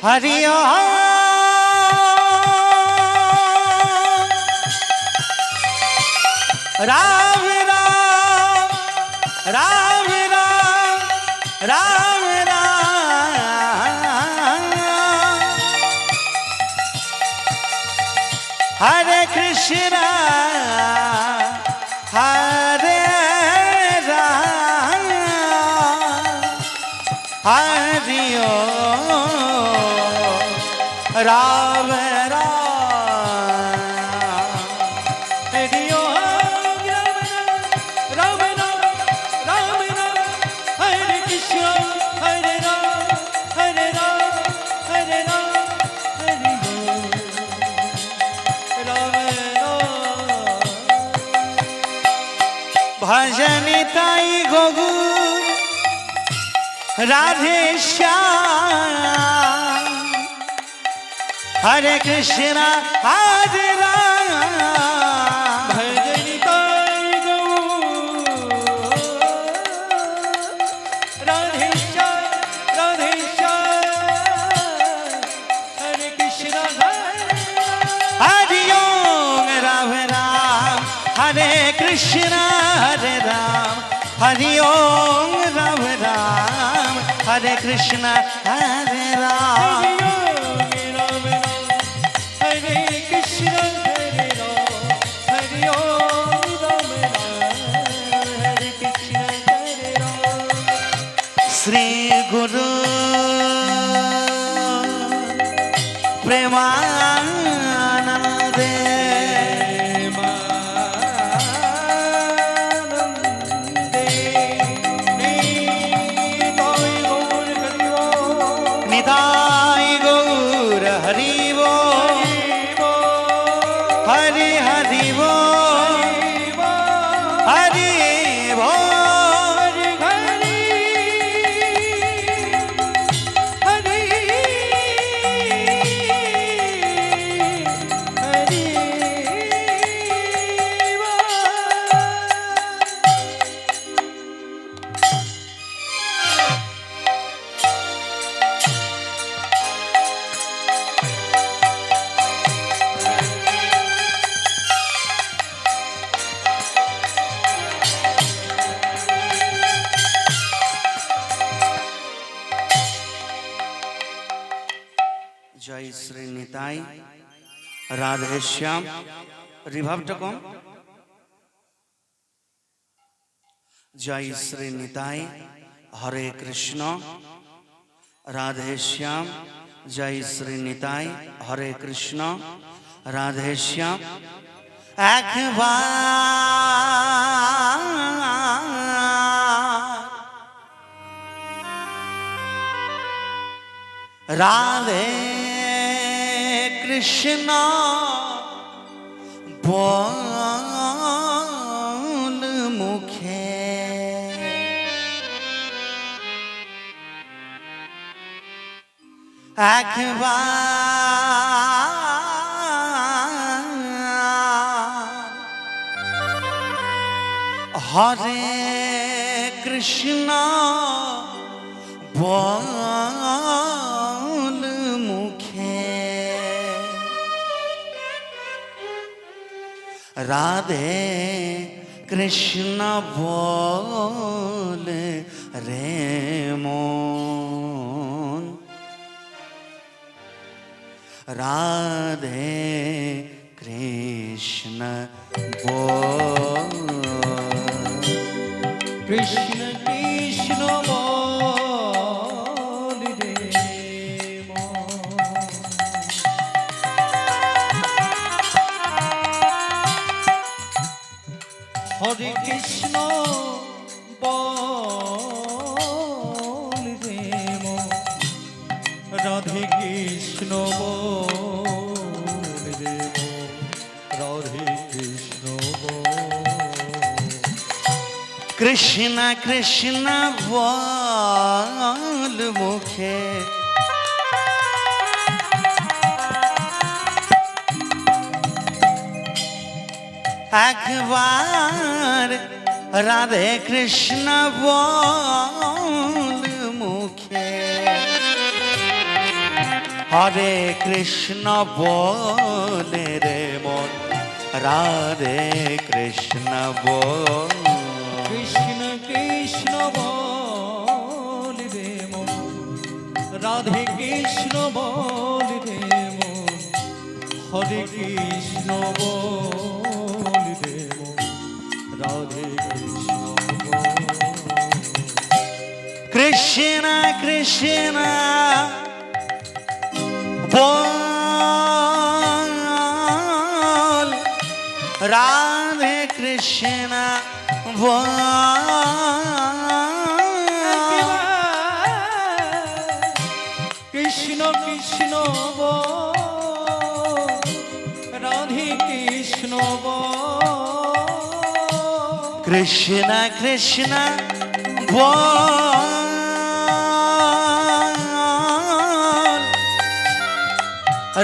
हरि राम राम राम राम राम राम हरे कृष्णा हरे राम हरि राम भजनिताई गोगुर राधे श्याम हरे कृष्णा हरे राम भजनिताई गोगुर राधे श्याम हरे कृष्णा हरि ओम राम राम हरे कृष्णा हरे राम हरि ओम राम राम हरे कृष्णा हरे राम हरे कृष्णा हरे राम हरि ओम राम राम हरे कृष्णा हरे राम श्री गुरु प्रेमानंदे निताई गौर हरि वो हरि हरि वो हरि वो जय श्री निताई राधे श्याम रिभावटा कम जय श्री निताई हरे कृष्ण राधे श्याम जय श्री निताई हरे कृष्ण राधे श्याम एक बार राधे कृष्ण बोल मुखे एक बार हरे कृष्ण बोल मुखे राधे कृष्ण बोल रे मोन राधे कृष्ण बोल कृष्ण कृष्ण बोल रे मोन हरे कृष्ण बोल रे मोन राधे कृष्ण बोल रे मोन राधे कृष्ण बोल कृष्ण कृष्ण बोल मुखे एक बार राधे कृष्ण बोल मुखे হরে কৃষ্ণ বলে রে মন, রাধে কৃষ্ণ বল। কৃষ্ণ কৃষ্ণ বল রে মন, রাধে কৃষ্ণ বল রে মন, হরে কৃষ্ণ বল রে মন, রাধে কৃষ্ণ বল। কৃষ্ণ কৃষ্ণ বল, রাধে কৃষ্ণ বল। কৃষ্ণ কৃষ্ণ বল, রাধে কৃষ্ণ বল। কৃষ্ণ কৃষ্ণ বল,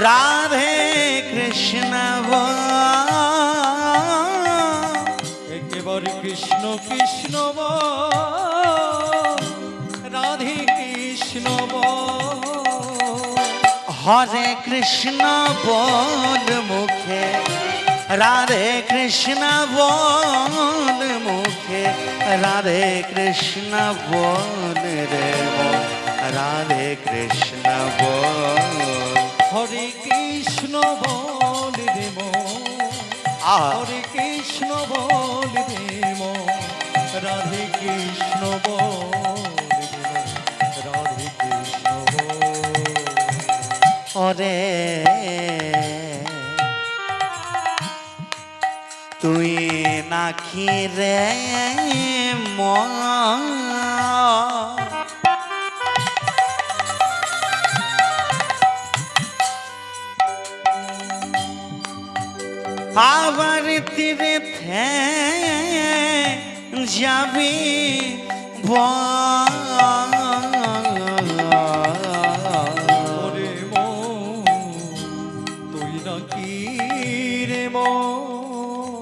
রাধে কৃষ্ণ বল। একেবারে কৃষ্ণ কৃষ্ণ বল, রাধে কৃষ্ণ বল। হরে কৃষ্ণ বল মুখে, রাধে কৃষ্ণ বল মুখে, রাধে কৃষ্ণ বল রে মন, রাধে কৃষ্ণ বল। হরে কৃষ্ণ বল রে মন, হরে কৃষ্ণ বল রে মন, রাধে কৃষ্ণ বল রে মন, রাধে কৃষ্ণ বল। ওরে তুই নাকি রে মন, আবার তীরে থে যাবি ওরে মন, তুই নাকি রে মন,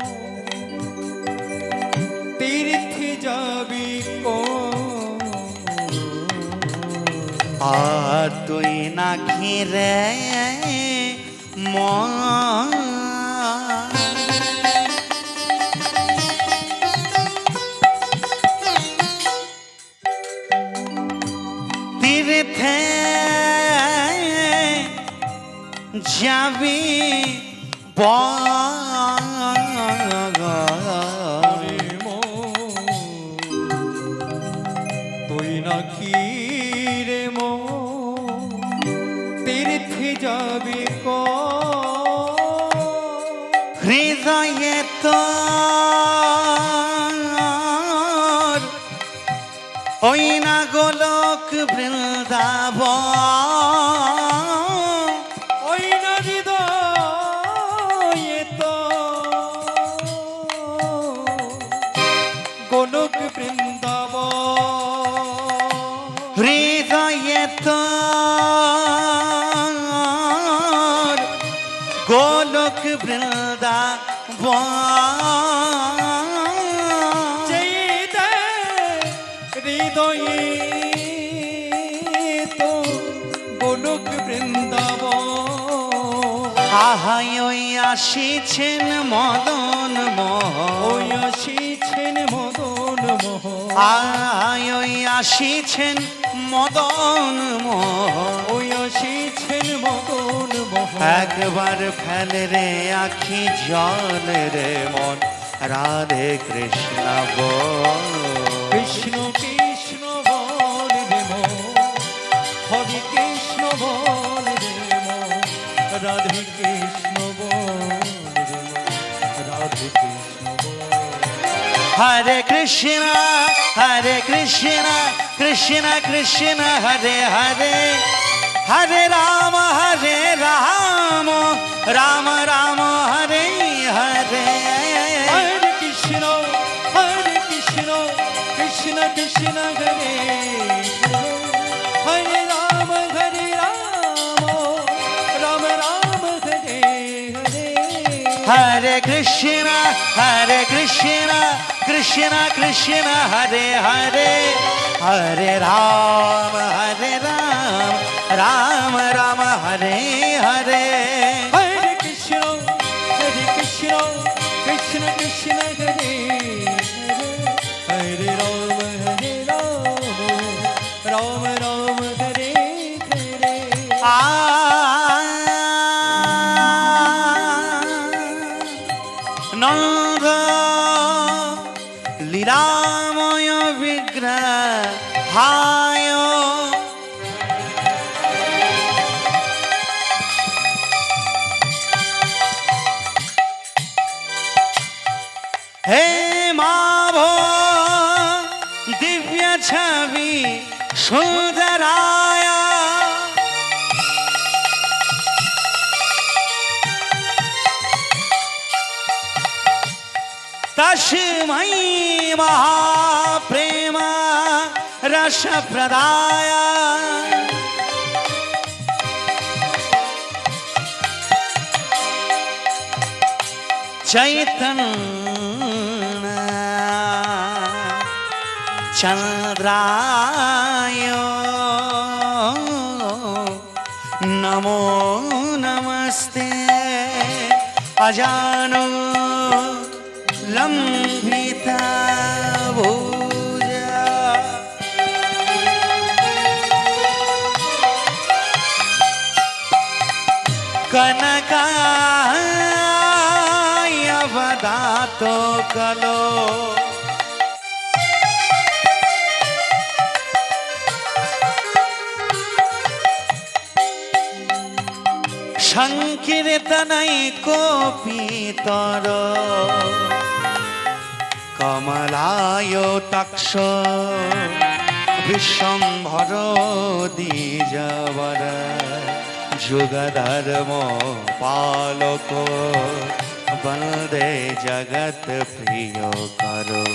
তীর্থে যাবি কোন? আর তুই নাকি রে মন, তীর্থে যাবি ওরে মন, তুই নাকি রে মন, তীর্থে যাবি কোন? হৃদয়ে তোর ওই না গোলক বৃন্দাবন, ওই না হৃদয়ে তো গোলক বৃন্দাবন। হৃদয়ে তোর গোলক বৃন্দাবন। চেয়ে হৃদয়ে তো গোলক বৃন্দাবন। আহাই ওই আসিছেন মদন মোহন, ওই আসিছেন মদন মোহন। আহাই ওই আসিছেন মদন মোহন। ওই আসিছেন মদন মোহন। একবার ফেলে রে আখি জল রে মন, রাধে কৃষ্ণ বল। কৃষ্ণ কৃষ্ণ বল রে মন, হরে কৃষ্ণ বল রে মন, রাধে কৃষ্ণ বল রে মন, রাধে কৃষ্ণ বল। হরে কৃষ্ণ হরে কৃষ্ণ, কৃষ্ণ কৃষ্ণ হরে হরে, হরে রাম রাম রাম হরে হরে। হরে কৃষ্ণ কৃষ্ণ কৃষ্ণ হরে হরে, হরে রাম রাম রাম হরে হরে। হরে কৃষ্ণ কৃষ্ণ কৃষ্ণ হরে হরে, হরে রাম রাম রাম হরে हरे Hare Krishna Krishna Krishna Hare Hare Rama Rama Rama Hare Hare नंद लीलामय विग्रहाय हे माभो दिव्य छवि सुंदराय तस्मै महाप्रेम रस प्रदाय चैतन्य चंद्राय नमो नमस्ते अजानो लंबिता भुजा कनकाय वदातो कलो সংকীর্তনৈকোপিতর কমলায়তাক্ষ বিশ্বম্ভর দ্বিজবর যুগধর্ম পালক বন্দে জগৎ প্রিয় করো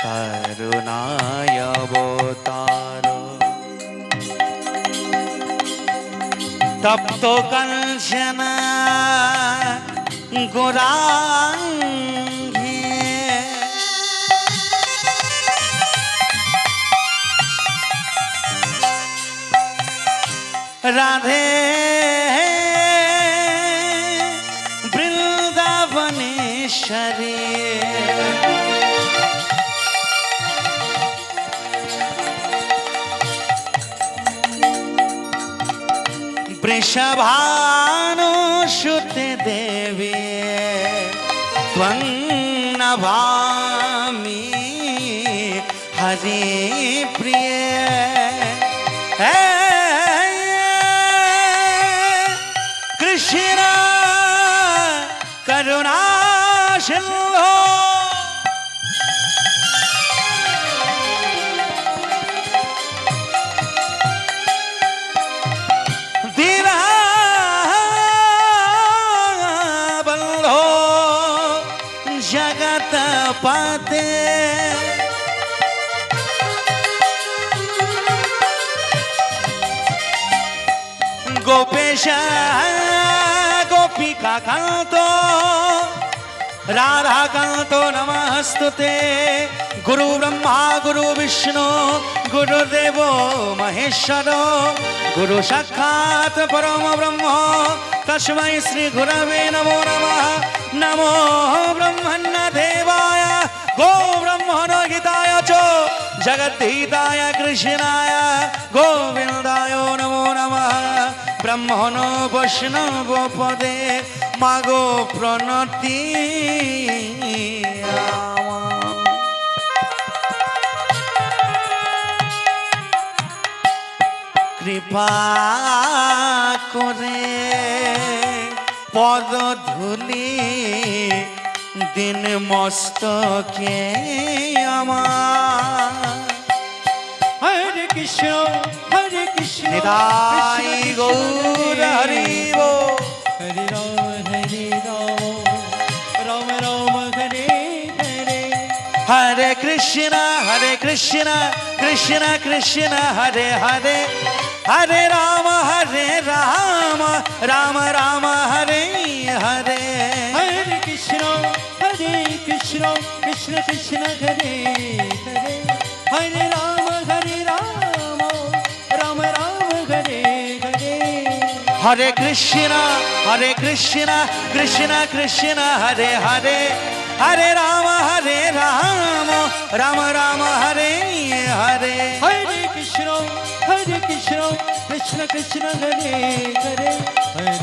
করুণায় অবতার তপ্ত কাঞ্চন গৌরাঙ্গী রাধে বৃন্দাবনেশ্বরী वृषभानुसुते देवी त्वं नमामि हरि प्रिय कृष्ण करुणा सिंधु जगत पते गोपेश गोपिका कांतो राधा कांतो नमस्तुते गुरु ब्रह्मा गुरु विष्णु गुरुदेवो महेश्वर गुरु साक्षात् परम ब्रह्म तस्मै श्री गुरवे नमो नमः नमो ब्रह्मण्य देवाय गो ब्रह्मण हिताय च जगद्धिताय कृष्णाय गोविन्दाय नमो नमः ब्रह्मण वैष्णव पदे मागो प्रणति कृपा करे पदधूलि दिन मस्तके आमार Hare Krishna निताई गौर हरि बोल Hare Rama Rama Rama Hare Hare हरे Krishna Krishna Krishna Hare Hare Hare Ram Ram Ram Hare Hare Hare Krishna Krishna Krishna Hare Hare Hare Rama Rama Rama Hare Hare Hare Krishna, Krishna Krishna, Hare Hare, Hare Rama, Rama Rama, Hare Hare. Hare Krishna, Krishna Krishna, Hare Hare, Hare